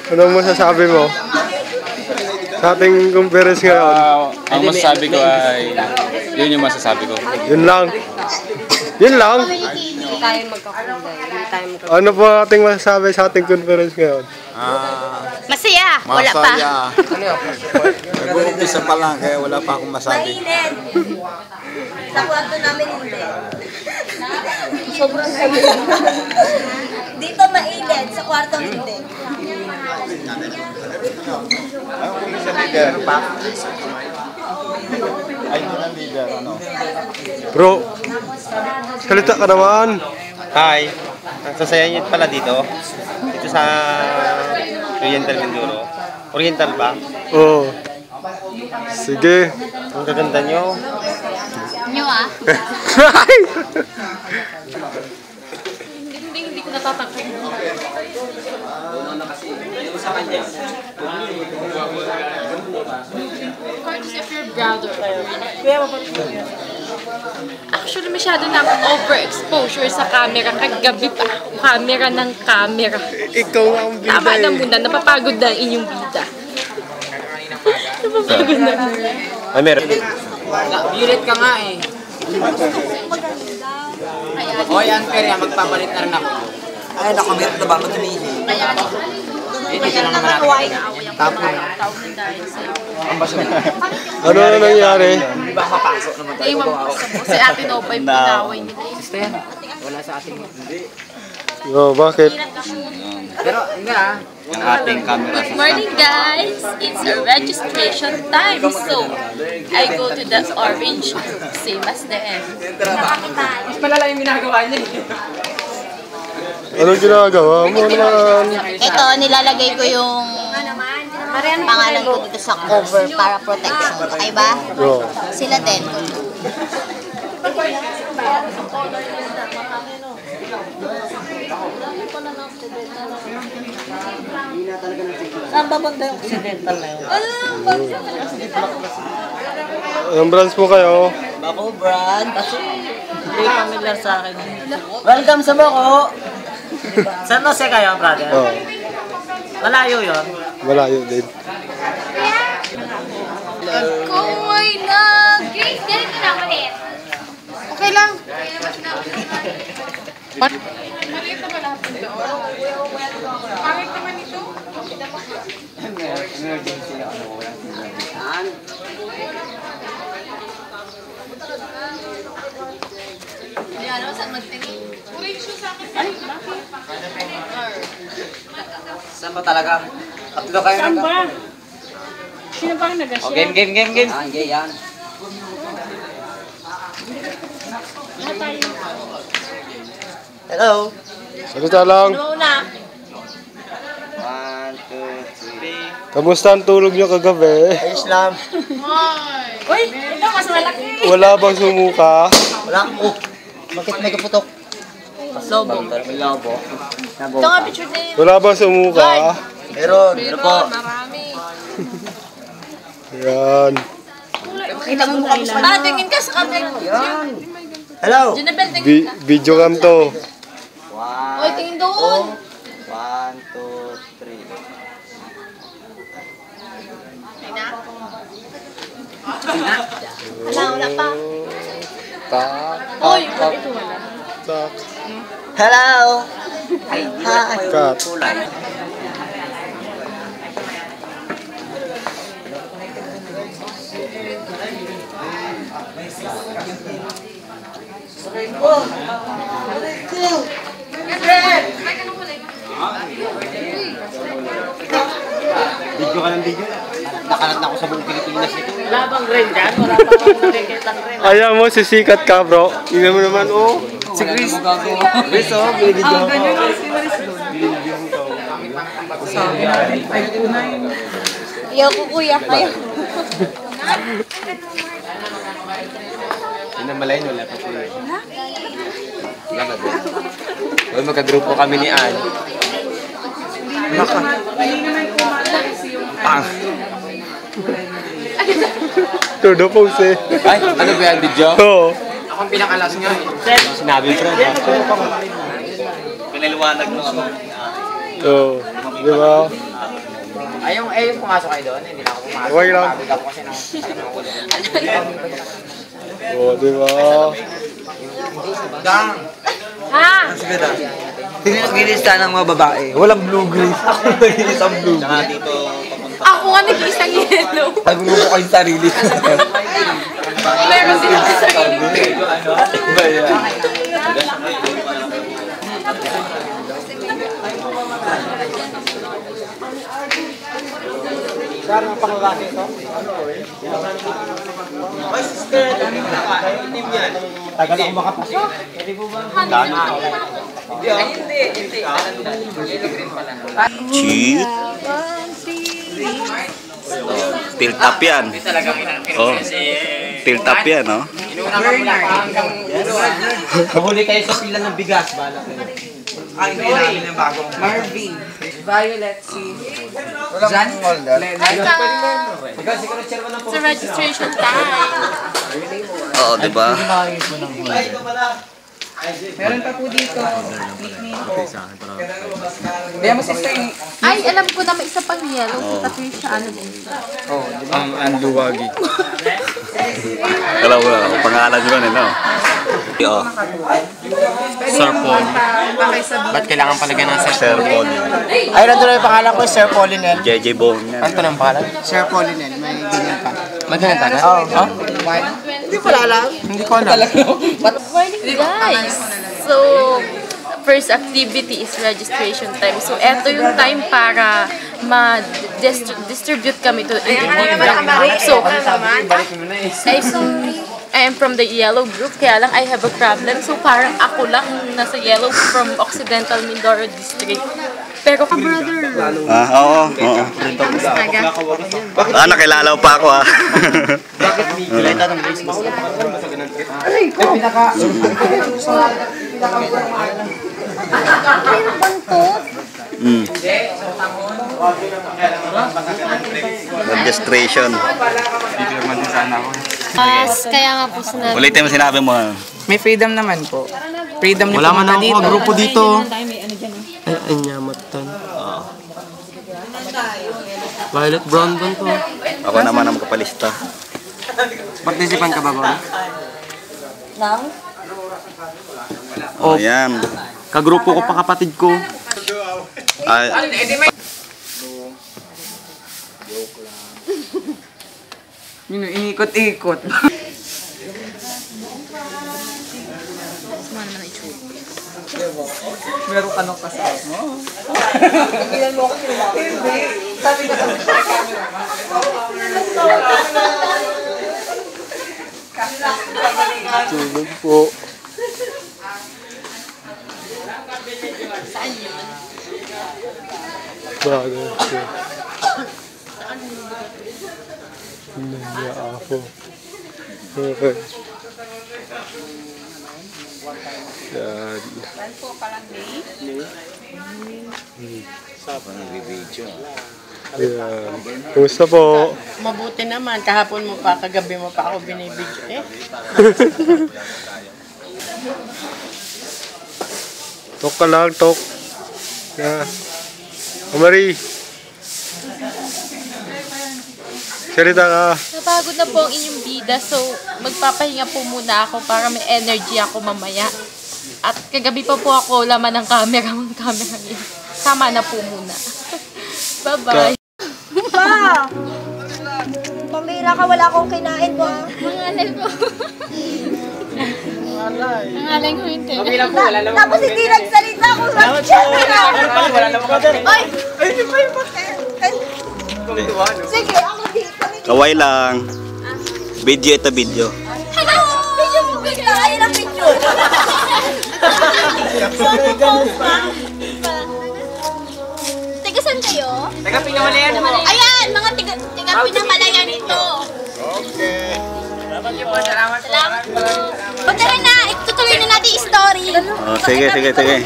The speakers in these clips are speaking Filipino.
Anong masasabi mo sa ating conference ngayon? Ang masasabi ko ay, yun yung masasabi ko. Yun lang. Yun lang. Hindi tayo magkakulay. Ano po ating masasabi sa ating conference ngayon? Masaya! Wala pa. Nag-uumpisa pa lang, kaya wala pa akong masabi. Mainit! Sa kwarto namin hindi. Sobrang mainit. Dito mainit, sa kwarto hindi. Ano kung isa leader? Ay, hindi na leader, ano? Bro, salita ka naman. Hi, ang sasaya niyo pala dito. Dito sa Oriental Mindoro. Oriental ba? Oo. Sige. Ang gaganda niyo. Nyo ah. Hindi ko natatangkay. Carlos, if your brother. Actually, masyado na akong overexposure sa camera. Kagabi pa. Camera ng camera. Ikaw ang bida. Tama na muna. Napapagod na ang inyong bida. Napapagod na. Ay, meron. Violet ka nga eh. O yan, Perya, magpapalit na rin ako. Ay, nakamit na ba? Mag-ibigay. Dito lang naman natin. Tapos. Ano na nangyari? Di ba mapasok naman tayo? Iwan ko si Ate Nopay pinaway nila. Sister, wala sa ating. Oh, bakit? Pero, hindi ah. Yung ating camera. Good morning, guys! It's a registration time, so I go to the orange, same as them. Mas palala yung ginagawa niya eh. Anong ginagawa mo naman? Ito, nilalagay ko yung pangalan ko dito sa cover para protection. Okay ba? Oo. Sila din. Saan ba banda yung accidental na yun? Anong branch mo kayo? Bako, brand. Kasi, hindi familiar sa akin. Welcome sa Bako. San Jose kayo, brother? Oo. Malayo yun. Malayo din. Ako ay naging... Ganito na ulit. Okay lang. What? Maliit na ba lahat ng doon? Pangit naman ito. Hindi alam saan magtingin. Orange shoe sa akin. Ay, bakit? Saan ba talaga? Tatlo kayo Saan nag- ba? Sino bang nag-share? Oh, game. Ah, okay, yan. Hello. Salita lang. Una. 1, 2, 3. Kamusta ang tulog niyo kagabi? Islam. Uy, ito mas malaki. Wala bang sumuka? Wala. Oh, bakit may kaputok? Lobo. Lobo. Ito nga picture din. Wala bang sumuka? Meron po. Marami. Yan. Kita mo mukha mo. Tingin ka sa camera. Hello. Junabel, tingin ka. Video cam to. Uy, tingin doon. 1, 2, 3. Wala pa. Uy, ito wala. Tak. Hello. Hi. Cut. Kulay. Video ka ng video. Nakalat na ako sa buong Pilipinas nito. Labang rin dyan. Wala pa akong nakikita rin. Ayaw mo, sisikat ka bro. Tingnan mo naman, oh. Si Chris. Chris, oh. Binibidyo ko. Ayaw ko kuya. Ayaw. Pinamalayan, wala pa po yun. Wala na din. Well, magka-grupo kami ni Ann. Pang! Todo pose eh. Ay, ano ba yan, video? Oo. Akong pinakalas nga. Sinabi bro. Pinaliwanag mo ako. Oo. Di ba? Ay, yung pumasok kayo doon, hindi na ako pumasok. Okay lang. Pagod ako kasi ng ulo. Oo, di ba? Gang! Ha? Nilista ng mga babae. Walang blue green. Ako nagilis ang blue green. Ako nga nag-isang yellow. Nagulubo kayong sarili. Meron din ako sa sarili. Saan ang pangalaki ito? Tagal ako makapasok. Cheat. Tilt up yan. Oh. Tilt up yan, no? Mahuli kayo sa pila ng bigas. Bahala kayo. Ay, hindi namin yung bagong. Marvin. Violet C. Jan? It's a registration time. Oo, di ba? Meron pa po dito. Kaya mo sister. Ay, alam ko na may isa pang yellow. Si Patricia, ano din siya. Ang anduwagi. Alam ko na, pangalan nyo rin, no? Oo. Sir Paul. Ba't kailangan palagyan ng Sir Paul. Ay, nandun na yung pangalan ko, Sir Paulinel. JJ Bone yan. Ano ang pangalan? Sir Paulinel, may ganyan pa. Magkano taga? Oo. Hindi ko alam. Hindi ko alam. Morning, guys! So, first activity is registration time. So, eto yung time para ma-distribute kami to individual group. So, I am from the yellow group, kaya lang I have a problem. So, parang ako lang nasa yellow from Occidental Mindoro District. Pero brother, Oo. Nakilala ko pa ako, ah. Registration. Kaya nga po sinabi. Ulitin mo sinabi mo. May freedom naman po. Freedom niyo Wala man ako dito. grupo dito. Ay, anyamatan. Violet Brown ba to? Ako naman ang magkapalista. Participan ka ba ba? Oh, yan. Kagrupo ko pa kapatid ko. Ay, Yun, inikot-ikot. Meron ka nung kasama. Ilan mo ako sila? Hindi. Sabi ka lang. Tulog po. saan yun? Bagay siya. Nanya ako. Okay. Yan. Saan po parang day? Yan. Kumusta po? Mabuti naman. Kahapon mo pa, kagabi mo pa ako binibidyo. Tok ka lang, tok. Yan. Marie. Salita ka. Napagod na po ang inyong bida, so magpapahinga po muna ako para may energy ako mamaya. At kagabi pa po ako laman ng camera yun. Tama na po muna. Bye-bye. Pa! Pamira ka, wala akong kinain mo. Mangalay po. Mangalay ko yun. Tapos hindi nagsalita kung saan siya. Ay! Ay, di ba yung sige, ako dito. kaway lang. Video ito, video. Hello! Video mo bigla. Ayun ang video. Sorry, guys. Tiga saan kayo? Taga Pinamalayan mo. Ayan, mga tiga Pinamalayan ito. Okay. Salamat. Salamat po. O tara na, itutuloy na natin yung story. Oh, sige. Tara.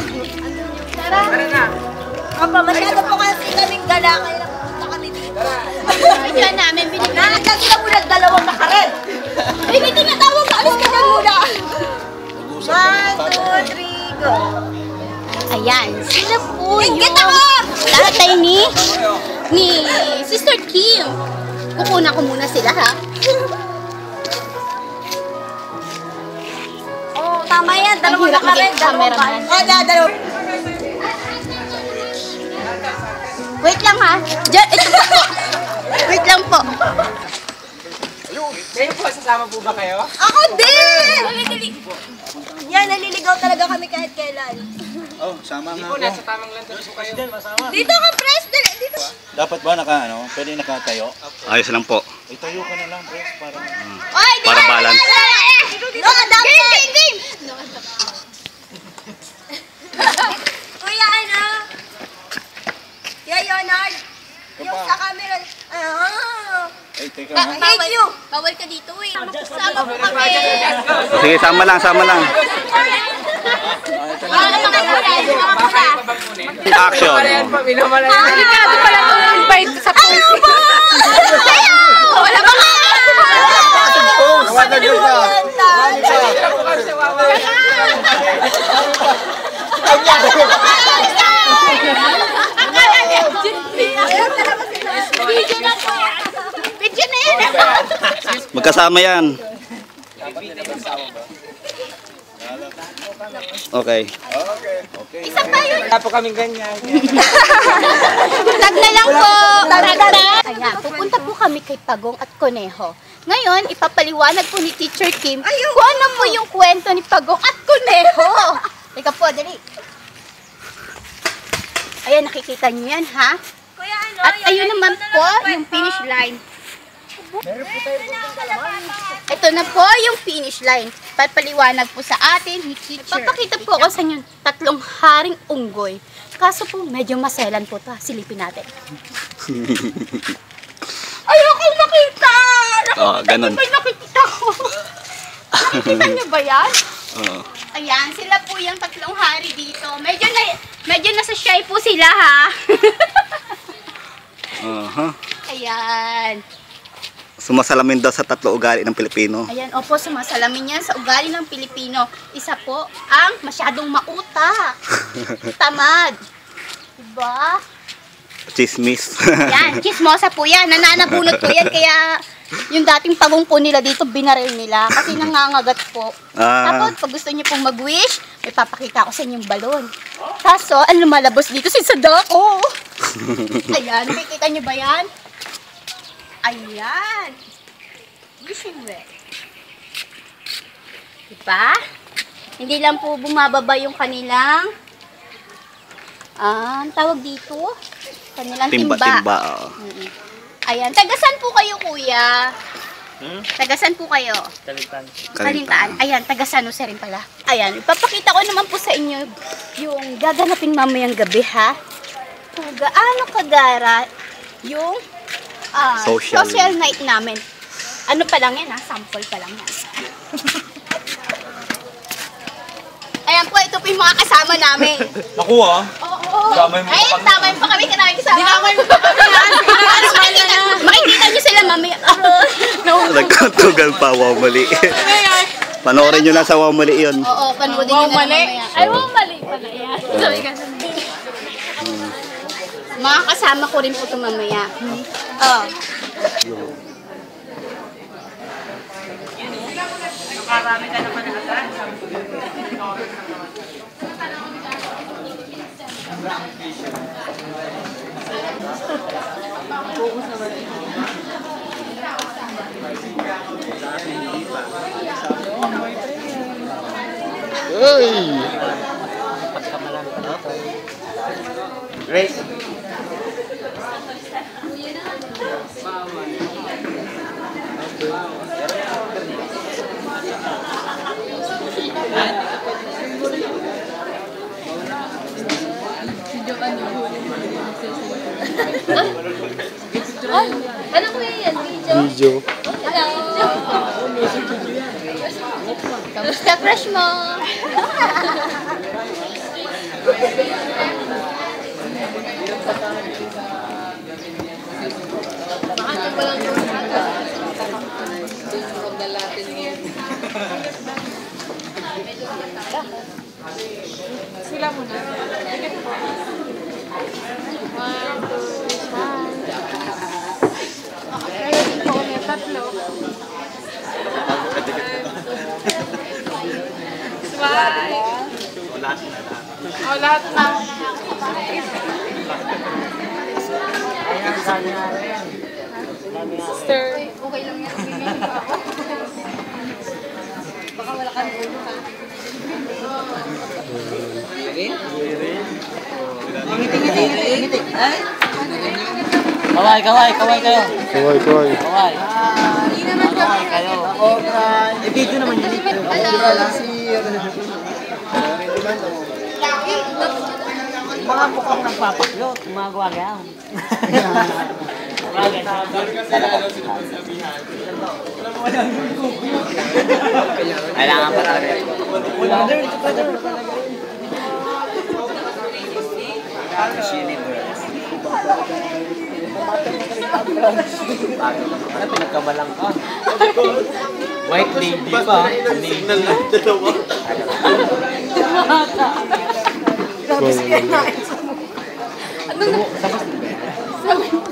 Opo, masyado po kasi kaming gala, kaya punta kami dito. Video namin, binigyan. Nakagdag sila muna dalawang nakared. Ay, hindi tinatawag ka. Alis ka na muna. 1, 2, 3, go. Ayan, sila po yung tatay ni Sister Kim. Kukuna ko muna sila, ha? Oh, tama yan. Dalawang nakared. Cameraman. Dalawa. Wait lang, ha? Diyan, ito pa po. Wait lang po. Kayo po, sasama po ba kayo? Ako din! Yan, naliligaw talaga kami kahit kailan. Oh, sama nga Po, ako. nasa tamang landas po kayo. Dito ka, Pres! Dito. Dapat ba pwede nakatayo? Ayos lang po. Itayo ka na lang, Pres, para... Oy, di Para balance. No, adapt game! Kuya, ano? Kuya Leonard, yung sa camera. Ay, teka I ha. hate you! Bawal ka dito, eh. Sama po kami. Sige, sama lang, sama lang. Wala mga kulay, mga kulay. Action. Delikado pala itong invite sa post. Wala ba ka? Wala dyan ka. Video na yan. Magkasama yan. Okay. Isa pa yun. Wala po kaming ganyan. Tag na lang po. Tag. Ayan, pupunta po kami kay Pagong at Conejo. Ngayon, ipapaliwanag po ni Teacher Kim kung ano po yung kwento ni Pagong at Conejo. Teka po, dali. Ayan, nakikita niyo yan, ha? Kuya, ano? At ayun naman po, yung finish line. Ito na po yung finish line. Papaliwanag po sa atin ni Teacher. Papakita po ako sa inyo tatlong haring unggoy. Kaso po, medyo maselan po ito. Silipin natin. Ayokong makita! Ganun. Nakikita ko. Nakikita niyo ba yan? Oo. Ayan, sila po yung tatlong hari dito. Medyo nasa shy po sila, ha? Ayan. Sumasalamin daw sa tatlo ugali ng Pilipino. Ayan, opo, sumasalamin yan sa ugali ng Pilipino. Isa po ang masyadong mautak. Tamad. Diba? Chismis. Yan, chismosa po yan. Nananabunot po yan. Kaya yung dating Pagong po nila dito, binaril nila. Kasi nangangagat po. Tapos, pag gusto niyo pong mag-wish, may papakita ko sa inyong balon. Kaso, ang lumalabas dito si Sadako. Ayan, nakikita niyo ba yan? Ayan. Wishing well. Diba? Hindi lang po bumababa yung kanilang tawag dito? Kanilang timba. Timba. Ayan. Tagasan po kayo, kuya? Tagasan po kayo? Kalintaan. Ayan, taga San Jose rin pala. Ayan, ipapakita ko naman po sa inyo yung gaganapin mamayang gabi, ha? Kung gaano kagara yung social night namin. Ano pa lang yan, ha? Sample pa lang yan. Ayan po, ito po yung mga kasama namin. Naku ah. Oo. Ay, tamay pa kami kasama. Dinamay mo pa kami. Makikita nyo sila mamaya. Nagkatugal pa, wow, mali. Panoorin nyo lang sa wow, mali yun. Oo, panoodin nyo na mamaya. Ay, mali pala yan. Sabi ka sa Mga kasama ko rin po ito mamaya. Oh. Nakarami ka naman na ata. Grace. Ano ko yan? Video? Hello! Kamusta crush mo? Sila muna. Ready po ulit, tatlo. Smile. Oh, lahat na. Sister. Okay lang yan. Baka wala ka rin ha. Ngiti. Ay? Kaway kayo. Kaway. Kaway. Kaway kayo. Video naman yun. Mga mukhang nagpapaklot, mga guwagaw. Kailangan pa talaga. Pinagkabalang ka. White lady pa.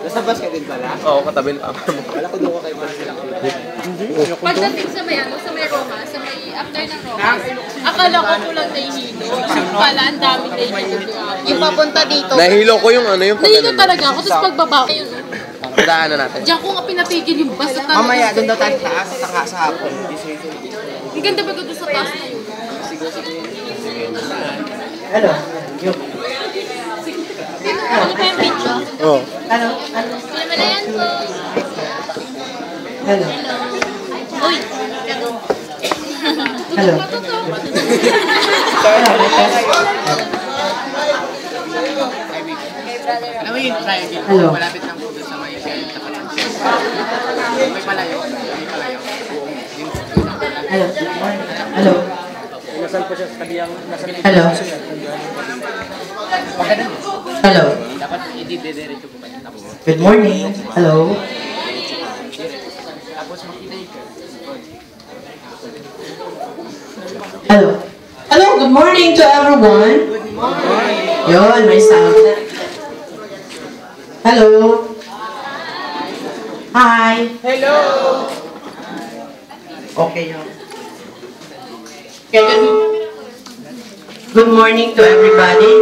Nasa bus ka din pala? Oo, katabi lang. Wala ko doon kayo pala sila. Pagdating sa may Roma, sa may after ng Roma, akala ko kulang nahihilo. Pala, ang dami nahihilo. Yung papunta dito. Nahilo ko yung ano yung Nahihilo talaga ako, tapos pagbaba. Pagdaanan natin. Diyan ko nga pinatigil yung bus sa taas. Mamaya, doon daw tayo taas, sa hapon. Ang ganda ba doon sa taas na yun? Hello. Ano pa yung video? Oo. Malayan po. Hello. Uy! Hello. Alam mo yung triangle? Hello. Malapit lang po doon sa may tapat ng may palayo. Hello. Hello. Nasaan po siya sa kabiyang nasa Hello. Hello. dapat i-diretso po kayo. Good morning. Hello. Tapos makita yung Hello. Hello, good morning to everyone. Good morning. Yun, may sound. Hello. Hi. hello! Okay, yun. Okay, good morning to everybody.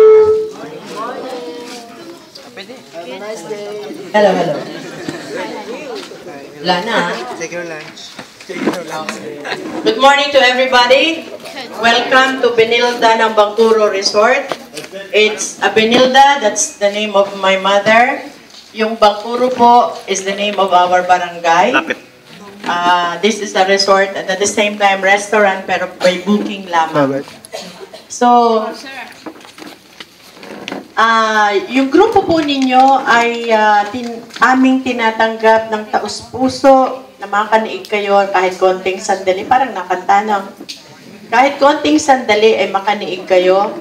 Hello. Lana. Take your lunch. Good morning to everybody. Welcome to Benilda ng Bangkuro Resort. It's a Benilda, that's the name of my mother. Yung Bangkuro po is the name of our barangay. Lapit. This is a resort and at the same time restaurant pero by booking lamang. So, yung grupo po ninyo ay aming tinatanggap ng taus-puso na makakaniig kayo kahit konting sandali. Parang nakanta na. Kahit konting sandali ay makaniig kayo.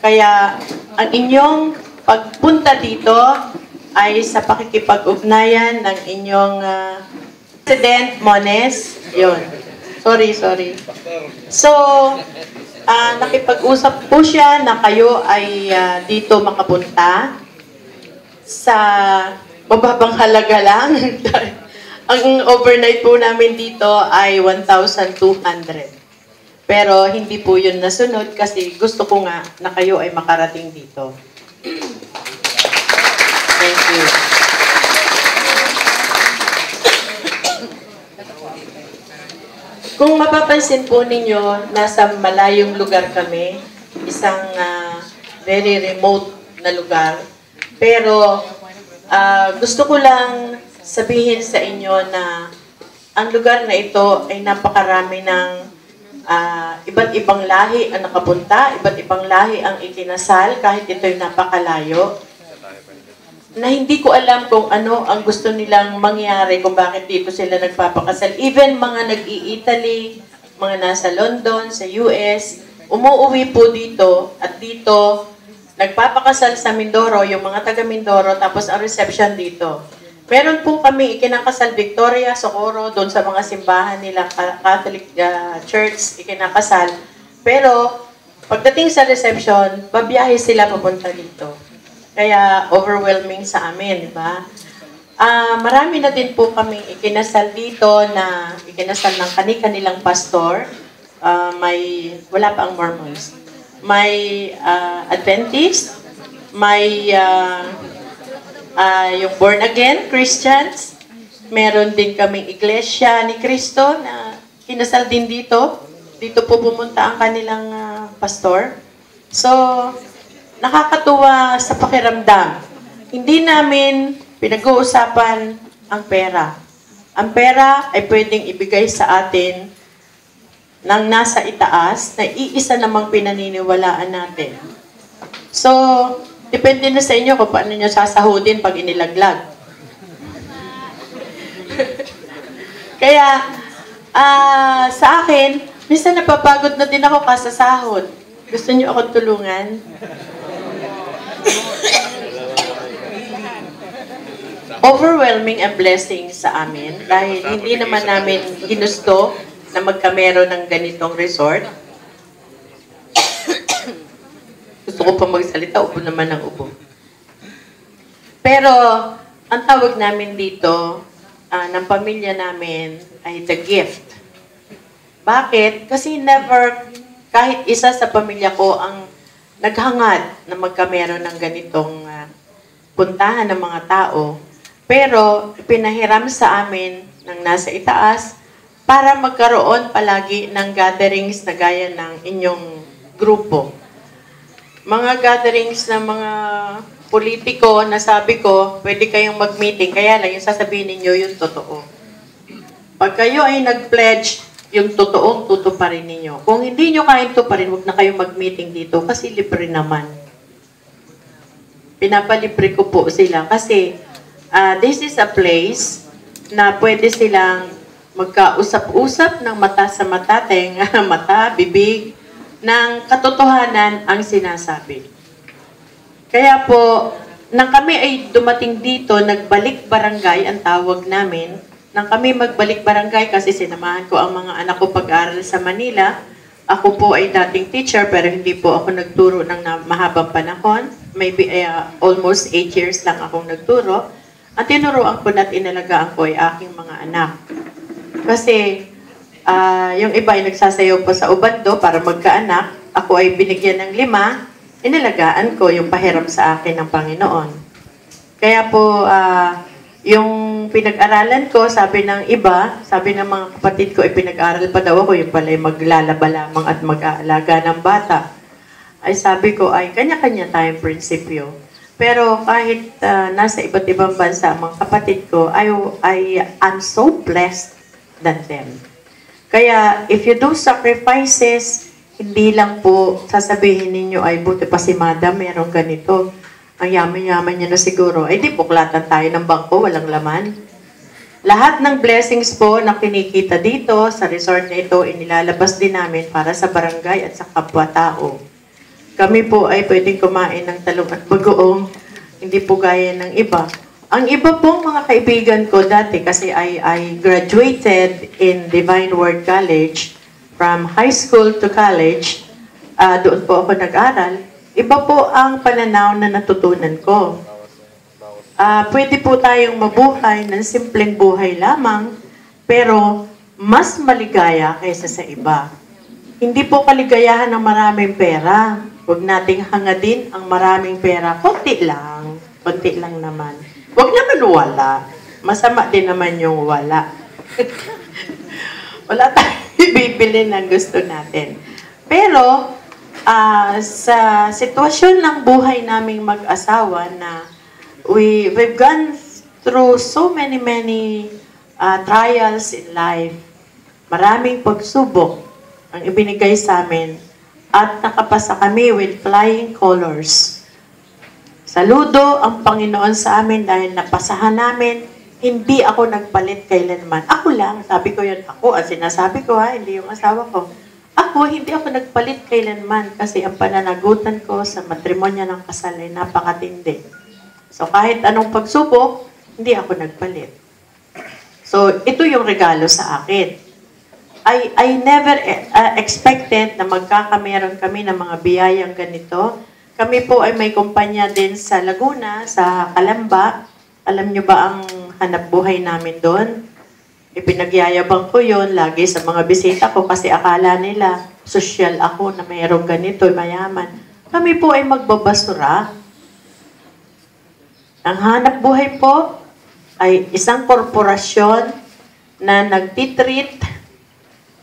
Kaya ang inyong pagpunta dito ay sa pakikipag-ugnayan ng inyong President Mones. Yun. Sorry. So, nakipag-usap po siya na kayo ay dito makapunta sa mababang halaga lang. Ang overnight po namin dito ay 1,200. Pero hindi po yun nasunod kasi gusto ko nga na kayo ay makarating dito. Thank you. Kung mapapansin po ninyo, nasa malayong lugar kami, isang very remote na lugar. Pero gusto ko lang sabihin sa inyo na ang lugar na ito ay napakarami ng iba't ibang lahi ang nakapunta, iba't ibang lahi ang ikinasal kahit ito'y napakalayo. Na hindi ko alam kung ano ang gusto nilang mangyari kung bakit dito sila nagpapakasal. Even mga nag-i-Italy, mga nasa London, sa US, umuuwi po dito at dito nagpapakasal sa Mindoro, yung mga taga Mindoro, tapos ang reception dito. Meron po kami ikinakasal Victoria, Socorro, doon sa mga simbahan nila, Catholic Church, ikinakasal. Pero, pagdating sa reception, babiyahe sila papunta dito. Kaya, overwhelming sa amin, di ba? Marami na din po kami ikinasal dito na ikinasal ng kanilang pastor. Wala pa ang Mormons. May Adventist, may yung born again Christians, meron din kaming Iglesia ni Cristo na kinasal din dito. Dito po pumunta ang kanilang pastor. So, nakakatuwa sa pakiramdam. Hindi namin pinag-uusapan ang pera. Ang pera ay pwedeng ibigay sa atin ng nasa itaas na iisa namang pinaniniwalaan natin. So, depende na sa inyo kung paano nyo sasahudin pag inilaglag. Kaya, sa akin, minsan napapagod na din ako kasasahod. Gusto nyo akong tulungan? Overwhelming ang blessing sa amin dahil hindi naman namin ginusto na magkamero ng ganitong resort. Gusto ko pa magsalita, ubo naman ang ubo. Pero, ang tawag namin dito, ng pamilya namin, ay the gift. Bakit? Kasi never, kahit isa sa pamilya ko ang naghangad na magkamero ng ganitong puntahan ng mga tao. Pero, pinahiram sa amin ng nasa itaas para magkaroon palagi ng gatherings na gaya ng inyong grupo. Mga gatherings ng mga politiko na sabi ko, pwede kayong mag-meeting, kaya lang yung sasabihin ninyo yung totoo. Pag kayo ay nag-pledge, yung totoong tutuparin ninyo. Kung hindi nyo kayang tuparin, huwag na kayong mag-meeting dito kasi libre naman. Pinapalibre ko po sila kasi this is a place na pwede silang magkausap-usap ng mata sa mata, tenga, mata, bibig, ng katotohanan ang sinasabi. Kaya po, nang kami ay dumating dito, nagbalik barangay, ang tawag namin, nang kami magbalik barangay kasi sinamahan ko ang mga anak ko pag-aaral sa Manila. Ako po ay dating teacher pero hindi po ako nagturo ng mahabang panahon. Maybe almost 8 years lang akong nagturo. Ang tinuruan ko at inalagaan ko ay aking mga anak. Kasi yung iba ay nagsasayaw pa sa ubando para magkaanak. Ako ay binigyan ng 5, inalagaan ko yung pahiram sa akin ng Panginoon. Kaya po, yung pinag-aralan ko, sabi ng iba, sabi ng mga kapatid ko, ay pinag-aral pa daw ako, yung pala ay maglalaba lamang at mag-aalaga ng bata. Ay sabi ko, ay kanya-kanya tayong prinsipyo. Pero kahit nasa iba't ibang bansa, mga kapatid ko, I'm so blessed than them. Kaya, if you do sacrifices, hindi lang po sasabihin ninyo, ay buti pa si Madam, merong ganito. Ang yaman-yaman niya na siguro. Ay di, buklatan tayo ng bangko, walang laman. Lahat ng blessings po na kinikita dito, sa resort na ito, inilalabas din namin para sa barangay at sa kapwa-tao. Kami po ay pwedeng kumain ng talong at bagoong, hindi po gaya ng iba. Ang iba pong mga kaibigan ko dati, kasi I graduated in Divine Word College, from high school to college, doon po ako nag-aral. Iba po ang pananaw na natutunan ko. Pwede po tayong mabuhay ng simpleng buhay lamang, pero mas maligaya kaysa sa iba. Hindi po kaligayahan ng maraming pera. Huwag nating hangadin ang maraming pera. Konti lang naman. Huwag naman wala. Masama din naman yung wala. Wala tayong ibibili ng gusto natin. Pero, sa sitwasyon ng buhay naming mag-asawa na we've gone through so many trials in life, maraming pagsubok ang ibinigay sa amin at nakapasa kami with flying colors. Saludo ang Panginoon sa amin dahil napasahan namin. Hindi ako nagpalit kailanman. Ako lang, sabi ko yun, ako, ang sinasabi ko hindi yung asawa ko. Ako, hindi ako nagpalit kailanman kasi ang pananagutan ko sa matrimonyo ng kasal ay napakatindi. So kahit anong pagsubok, hindi ako nagpalit. So, ito yung regalo sa akin. I never expected na magkakameron kami ng mga biyayang ganito. Kami po ay may kumpanya din sa Laguna, sa Calamba. Alam nyo ba ang hanap buhay namin doon? Ipinagyayabang ko yon lagi sa mga bisita ko kasi akala nila social ako na mayroong ganito, mayaman. Kami po ay magbabasura. Ang hanap buhay po ay isang korporasyon na nagtitreat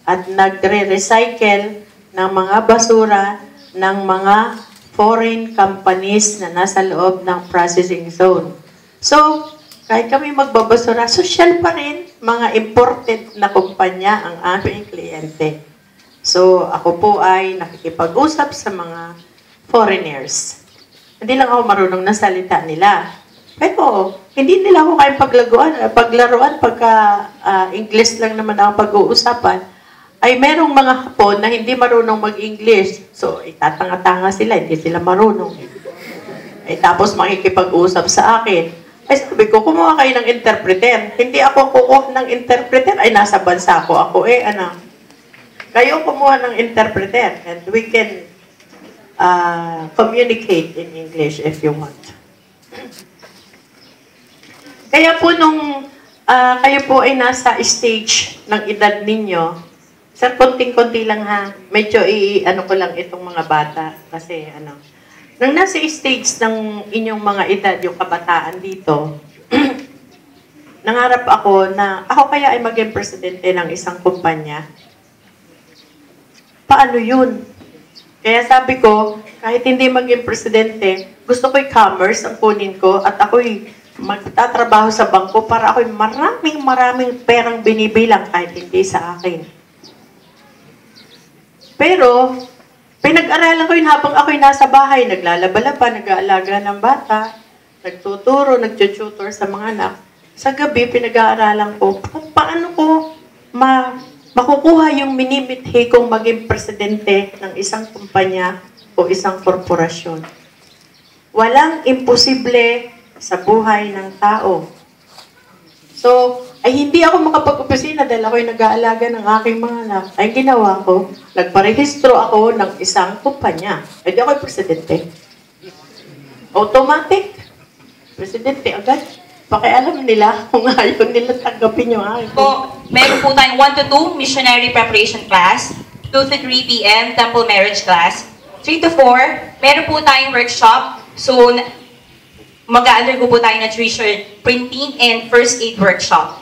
at nagre-recycle ng mga basura ng mga foreign companies na nasa loob ng processing zone. So, kahit kami magbabasura, social pa rin, mga imported na kumpanya ang aming kliyente. So, ako po ay nakikipag-usap sa mga foreigners. Hindi lang ako marunong na salita nila. Pero, hindi nila ako kayang paglaruan pagka English lang naman ang pag-uusapan. Ay merong mga Hapon na hindi marunong mag-English. So, itatanga-tanga sila, hindi sila marunong. Ay tapos makikipag-usap sa akin. Ay sabi ko, kumuha kayo ng interpreter. Hindi ako kukuha ng interpreter. Ay nasa bansa ko ako kayo kumuha ng interpreter. And we can communicate in English if you want. Kaya po nung kayo po ay nasa stage ng edad ninyo, sir, konting-konti lang ha. Medyo ko lang itong mga bata. Kasi nang nasa stage ng inyong mga edad, yung kabataan dito, nangarap ako na ako kaya ay maging presidente ng isang kumpanya. Paano yun? Kaya sabi ko, kahit hindi maging presidente, gusto ko commerce ang kunin ko at ako'y magtatrabaho sa bangko para ako'y maraming perang binibilang kahit hindi sa akin. Pero, pinag-aralan ko yun habang ako'y nasa bahay, naglalaba-laba, nag-aalaga ng bata, nagtuturo, nagtututor sa mga anak. Sa gabi, pinag-aaralan ko kung paano ko makukuha yung minimithi kong maging presidente ng isang kumpanya o isang korporasyon. Walang imposible sa buhay ng tao. So, ay hindi ako makapag-opisina dahil ako'y nag-aalaga ng aking mga anak. Ay ginawa ko, nagparehistro ako ng isang kumpanya. Ay di ako'y presidente. Automatic. Presidente agad. Pakialam nila kung ayaw nila tanggapin yung akin. Po, meron po tayong 1 to 2 missionary preparation class, 2 to 3 p.m. temple marriage class, 3 to 4, meron po tayong workshop. So, mag-undergo po tayo na t-shirt printing and first aid workshop.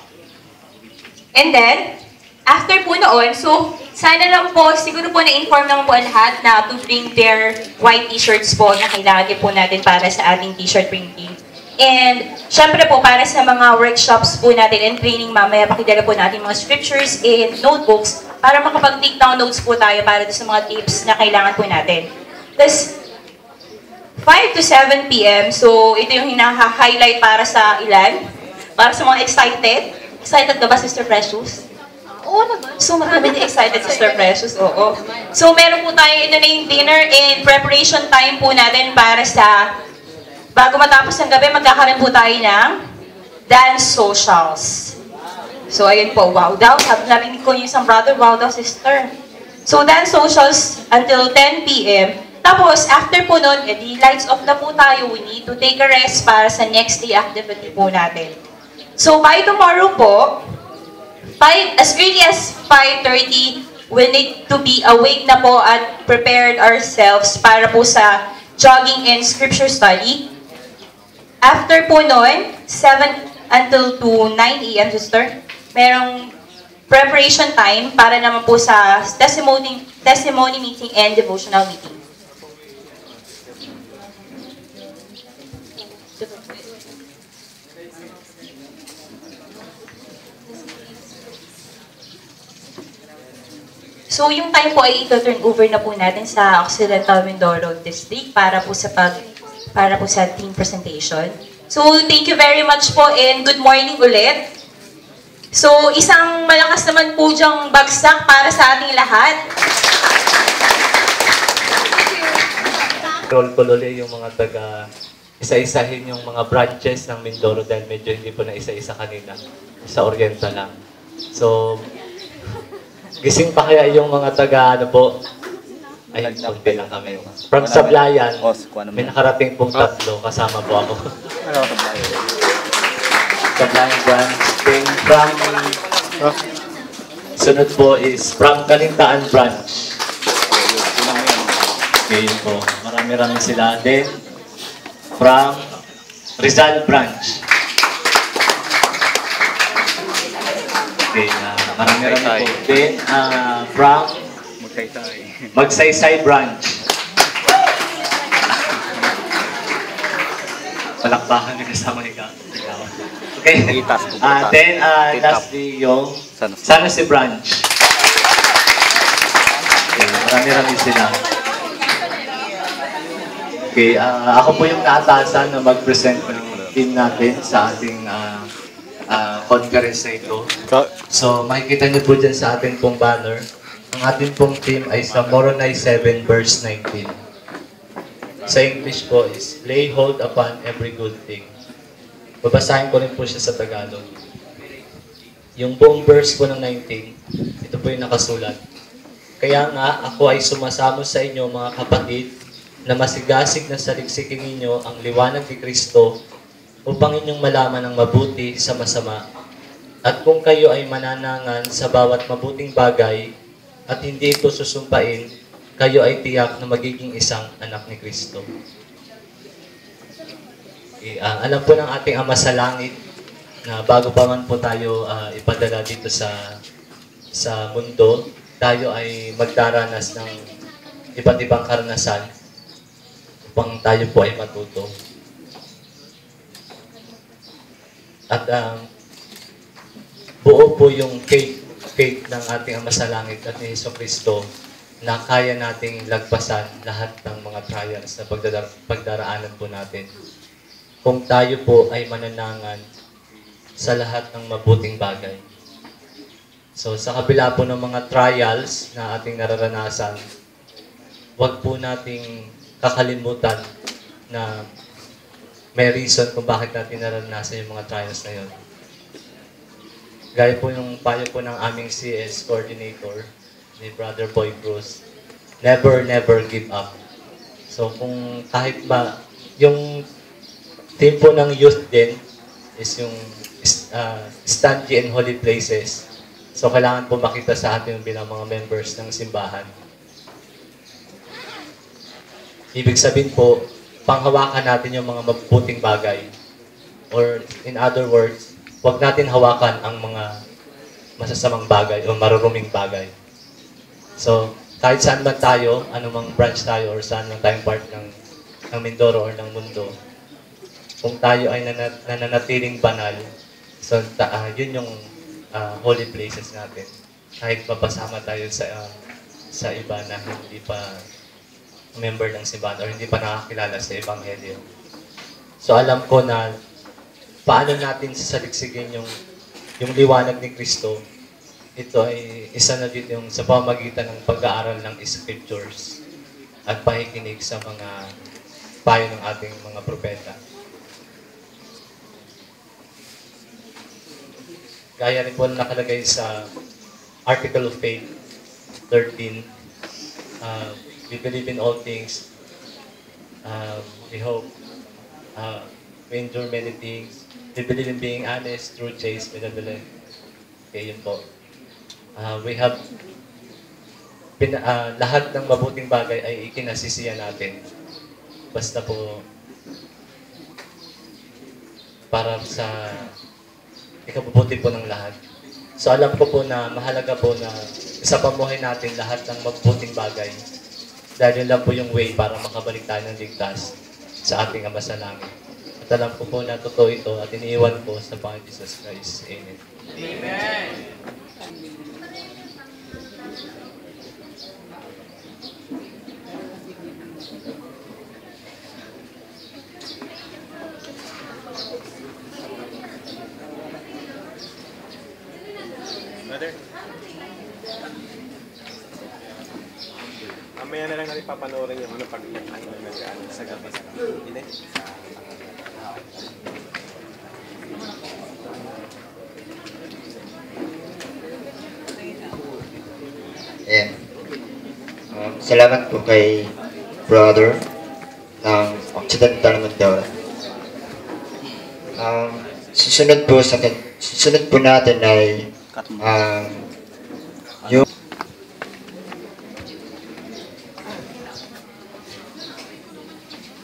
And then, after po noon, so, sana lang po, siguro po na-inform naman po ang lahat na to bring their white t-shirts po na kailangan din po natin para sa ating t-shirt printing. And, syempre po, para sa mga workshops po natin and training mamaya, pakidala po natin mga scriptures and notebooks para makapag-take down notes po tayo para sa mga tips na kailangan po natin. Tapos, 5 to 7 p.m. So, ito yung hina-highlight para sa ilan. Para sa mga excited. Excited ka ba, Sister Precious? Oo naman. So, marami din excited, Sister Precious. Oo. So, meron po tayo ito na yung dinner and preparation time po natin para sa bago matapos ng gabi, magkakaroon po tayo ng dance socials. So, ayun po. Wow daw. Narinig ko yung isang brother. Wow daw, sister. So, dance socials until 10 p.m. Tapos, after po nun, edi lights off na po tayo. We need to take a rest para sa next day activity po natin. So, by tomorrow po, as early as 5:30, we need to be awake na po at prepared ourselves para po sa jogging and scripture study. After po nun, 7 until to 9 a.m., sister, merong preparation time para naman po sa testimony meeting and devotional meeting. So, yung time po ay ito-turn over na po natin sa Occidental Mindoro District para po sa team presentation. So, thank you very much po and good morning ulit. So, isang malakas naman po dyang bagsak para sa ating lahat. Roll call ulit yung mga isa-isahin yung mga branches ng Mindoro dahil medyo hindi po na isa-isa kanina. Sa Oriental lang. So, gising pa kaya yung mga taga, ano po, ay, konti lang kami. From Sablayan, may nakarating pong tatlo, kasama po ako. Sablayan branch. Then from, sunod po is from Kalintaan branch. Okay, yun po. Marami-rami sila. Then, from Rizal branch. Okay, marami-rami po. Then, from Magsaysay branch. Palakpakan na kasama ikaw. Okay. Then, lastly, yung San Jose branch. Okay, marami-rami sila. Okay, ako po yung naatasan na mag-present ng team natin sa ating conference na ito. So, makikita niyo po dyan sa ating pong banner. Ang ating pong team ay sa Moroni 7 verse 19. Sa English po is, lay hold upon every good thing. Babasahin ko rin po siya sa Tagalog. Yung buong verse po ng 19, ito po yung nakasulat. Kaya nga, ako ay sumasamo sa inyo mga kapatid, na masigasig na saliksikin ninyo ang liwanag ni Kristo upang inyong malaman ang mabuti sa masama. At kung kayo ay mananangan sa bawat mabuting bagay at hindi ito susumpain, kayo ay tiyak na magiging isang anak ni Kristo. Okay, alam po ng ating Ama sa Langit na bago pa man po tayo ipadala dito sa mundo, tayo ay magdaranas ng iba't ibang karanasan upang tayo po ay matuto. At buo po yung faith ng ating Ama sa Langit at ni Jesucristo na kaya nating lagpasan lahat ng mga trials na pagdaraanan po natin. Kung tayo po ay mananangan sa lahat ng mabuting bagay. So sa kabila po ng mga trials na ating nararanasan, huwag po nating kakalimutan na may reason kung bakit natin naranasan yung mga trials na yun. Gaya po yung payo po ng aming CS coordinator, ni Brother Boy Cruz, never give up. So kung kahit ba, yung team po ng youth din is yung Stanji and Holy Places. So kailangan po makita sa atin bilang mga members ng simbahan. Ibig sabihin po, panghawakan natin yung mga mabuting bagay. Or in other words, huwag natin hawakan ang mga masasamang bagay o maruruming bagay. So, kahit saan man tayo, anumang branch tayo or saan man tayong part ng Mindoro or ng mundo, kung tayo ay nananatiling banal, so yun yung holy places natin. Kahit mapasama tayo sa iba na hindi pa member ng simbahan or hindi pa nakakilala sa Ebanghelyo. So alam ko na paano natin sasaliksigin yung liwanag ni Kristo. Ito ay isa na dito yung sa pamamagitan ng pag-aaral ng scriptures at pakikinig sa mga payo ng ating mga propeta. Gaya rin po nakalagay sa Article of Faith 13, we believe in all things, we hope, we endure many things, we believe in being honest, true, chaste, benevolent. Okay, yun po. We have, lahat ng mabuting bagay ay ikinasisiya natin. Basta po, para sa ikabubuti po ng lahat. So alam ko po na mahalaga po na sa pamuhay natin lahat ng mabuting bagay. Dahil yun lang po yung way para makabalik tayo ng ligtas sa ating Ama sa Langit. At alam ko po na totoo ito at iniiwan po sa Panginoon Jesus Christ. Amen. Amen. Brother? Mamaya na lang natin papanoorin yung pag-iyak ng nag-ano sa gabi. Hindi? salamat po kay brother ng Occidental Mindoro. Susunod po natin ay yung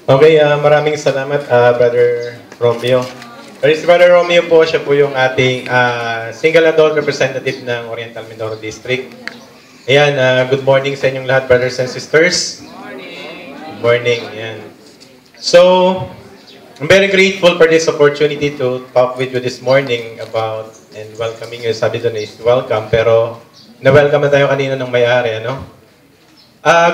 Okay, maraming salamat, Brother Romeo. Si Brother Romeo po, siya po yung ating single adult representative ng Oriental Mindoro District. Ayan, good morning sa inyong lahat, brothers and sisters. Good morning. Ayan. So, I'm very grateful for this opportunity to talk with you this morning about and welcoming you. Sabi doon is welcome, pero na-welcome na tayo kanina ng may-ari, ano?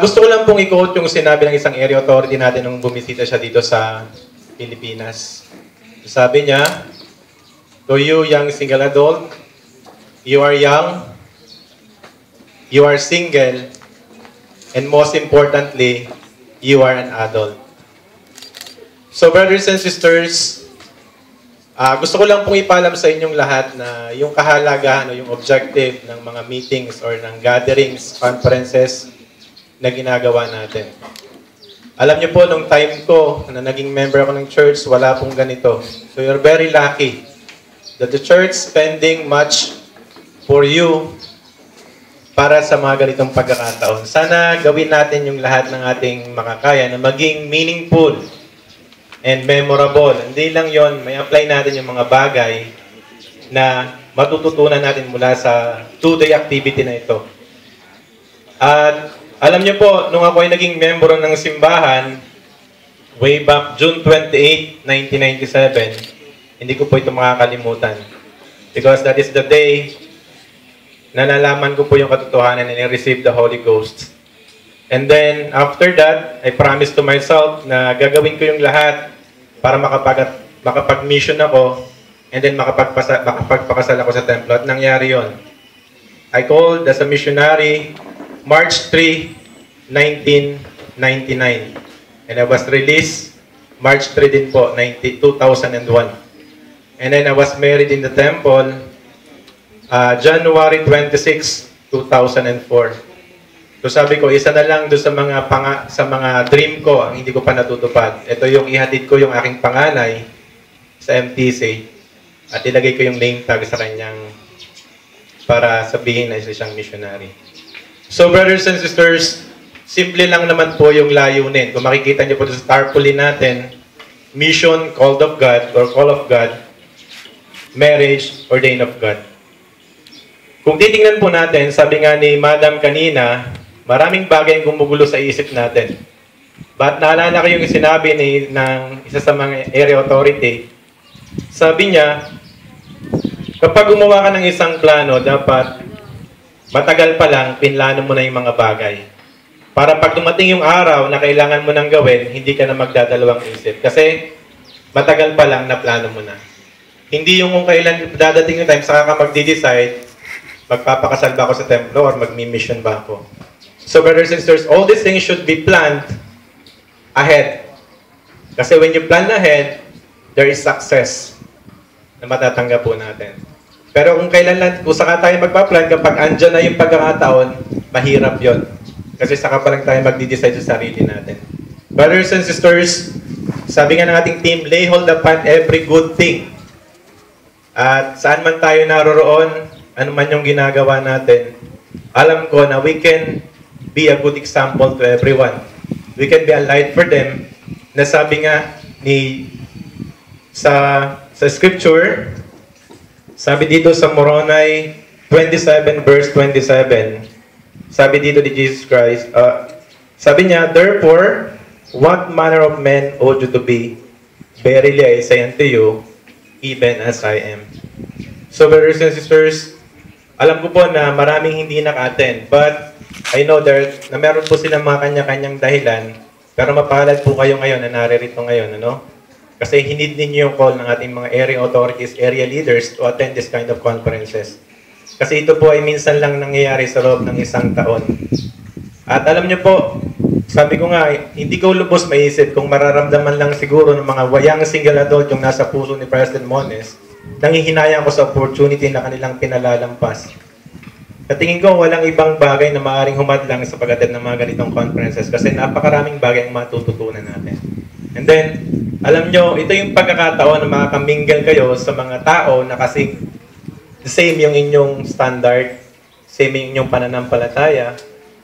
Gusto ko lang pong i-quote yung sinabi ng isang area authority natin nung bumisita siya dito sa Pilipinas. Sabi niya, to you young single adult, you are young, you are single, and most importantly, you are an adult. So brothers and sisters, gusto ko lang pong ipalam sa inyong lahat na yung kahalagahan o yung objective ng mga meetings or ng gatherings, conferences, na ginagawa natin. Alam niyo po, nung time ko na naging member ako ng church, wala pong ganito. So you're very lucky that the church spending much for you para sa mga ganitong pagkakataon. Sana gawin natin yung lahat ng ating makakaya na maging meaningful and memorable. Hindi lang yon, may apply natin yung mga bagay na matututunan natin mula sa two-day activity na ito. At alam niyo po, nung ako ay naging membro ng simbahan, way back June 28, 1997, hindi ko po ito makakalimutan. Because that is the day na nalaman ko po yung katotohanan and I received the Holy Ghost. And then, after that, I promised to myself na gagawin ko yung lahat para makapag-mission ako and then makapagpakasal ako sa templo. At nangyari yon. I called as a missionary March 3, 1999. And I was released March 3 din po, 2001. And then I was married in the temple January 26, 2004. So sabi ko, isa na lang doon sa mga dream ko ang hindi ko pa natutupad. Ito yung ihatid ko yung aking panganay sa MTC at ilagay ko yung name tag sa kanyang para sabihin na isa siyang missionary. So brothers and sisters, simple lang naman po yung layunin. Kung makikita niyo po sa tarpaulin natin, mission, called of God, or call of God, marriage, ordained of God. Kung titingnan po natin, sabi nga ni Madam kanina, maraming bagay ang gumugulo sa isip natin. But naalala ko yung sinabi ng isa sa mga area authority, sabi niya, kapag gumawa ka ng isang plano, dapat matagal pa lang, pinlano mo na yung mga bagay. Para pag dumating yung araw na kailangan mo nang gawin, hindi ka na magdadalawang isip. Kasi matagal pa lang na plano mo na. Hindi yung kung kailan dadating yung time, saka ka magde-decide, magpapakasal ba ako sa templo or magmi-mission ba ako. So brothers and sisters, all these things should be planned ahead. Kasi when you plan ahead, there is success na matatanggap po natin. Pero kung kailan lang, kung saka tayo magpa-plan, kapag andyan na yung pagkakataon, mahirap yon. Kasi saka pa lang tayo magde-decide sa sarili natin. Brothers and sisters, sabi nga ng ating team, lay hold upon every good thing. At saan man tayo naroroon, ano man yung ginagawa natin, alam ko na we can be a good example to everyone. We can be a light for them. Na sabi nga sa scripture, sabi dito sa Moroni 27 verse 27, sabi dito ni Jesus Christ, sabi niya, therefore, what manner of men ought you to be? Verily I say unto you, even as I am. So brothers and sisters, alam ko po na maraming hindi naka-attend, but I know na meron po silang mga kanya-kanyang dahilan, pero mapalad po kayo ngayon na naririto ngayon, ano? Kasi hinid ninyo yung call ng ating mga area authorities, area leaders to attend this kind of conferences. Kasi ito po ay minsan lang nangyayari sa loob ng isang taon. At alam niyo po, sabi ko nga, hindi ko lubos maisip kung mararamdaman lang siguro ng mga wayang single adult yung nasa puso ni President Mones, nanghihinayang ko sa opportunity na kanilang pinalalampas. Sa tingin ko, walang ibang bagay na maaaring humadlang sa pag-attend ng mga ganitong conferences kasi napakaraming bagay ang matututunan natin. And then, alam nyo, ito yung pagkakataon na makakaminggal kayo sa mga tao na kasing same yung inyong standard, same yung inyong pananampalataya,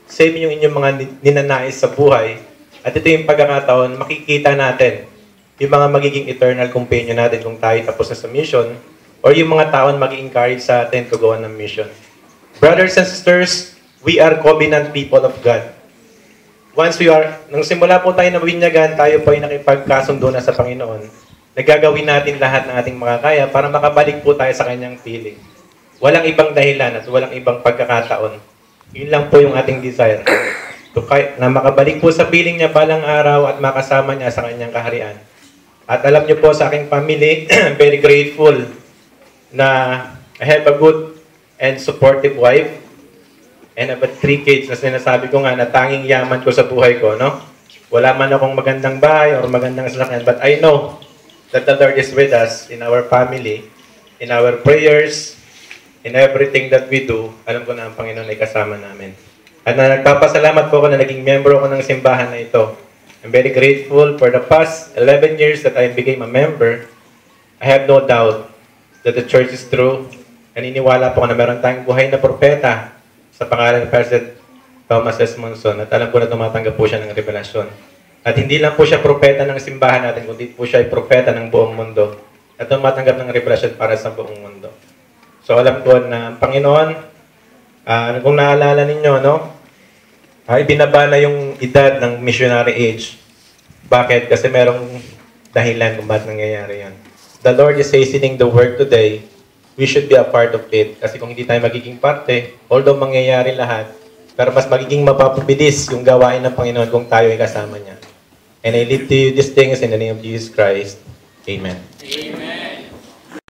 same yung inyong mga ninanais sa buhay. At ito yung pagkakataon, makikita natin yung mga magiging eternal companion natin kung tayo tapos na sa mission or yung mga taon mag-encourage sa atin to go on a mission. Brothers and sisters, we are covenant people of God. Once we are, nung simula po tayo na binyagan, tayo po ay nakipagkasundo na sa Panginoon. Nagagawin natin lahat ng ating makakaya para makabalik po tayo sa Kanyang piling. Walang ibang dahilan at walang ibang pagkakataon. Yun lang po yung ating desire. Na makabalik po sa piling niya balang araw at makasama niya sa Kanyang kaharian. At alam niyo po sa aking family, I'm very grateful na I have a good and supportive wife and about 3 kids na sinasabi ko nga na tanging yaman ko sa buhay ko, no? Wala man akong magandang bahay or magandang sasakyan, but I know that the Lord is with us in our family, in our prayers, in everything that we do. Alam ko na ang Panginoon ay kasama namin. At na nagpapasalamat po ako na naging member ako ng simbahan na ito. I'm very grateful for the past 11 years that I became a member. I have no doubt that the church is true. Naniniwala po ako na meron tayong buhay na propeta sa pangalan ng President Thomas S. Monson at alam ko na tumatanggap po siya ng revelasyon. At hindi lang po siya propeta ng simbahan natin, kundi po siya ay propeta ng buong mundo at tumatanggap ng revelasyon para sa buong mundo. So alam ko na ang Panginoon, kung naalala ninyo, no? Ay binaba na yung edad ng missionary age. Bakit? Kasi merong dahilan kung bakit nangyayari yan. The Lord is hastening the work today. We should be a part of it. Kasi kung hindi tayo magiging parte, although mangyayari lahat, pero mas magiging mapapabilis yung gawain ng Panginoon kung tayo ay kasama niya. And I leave to you these things in the name of Jesus Christ. Amen. Amen.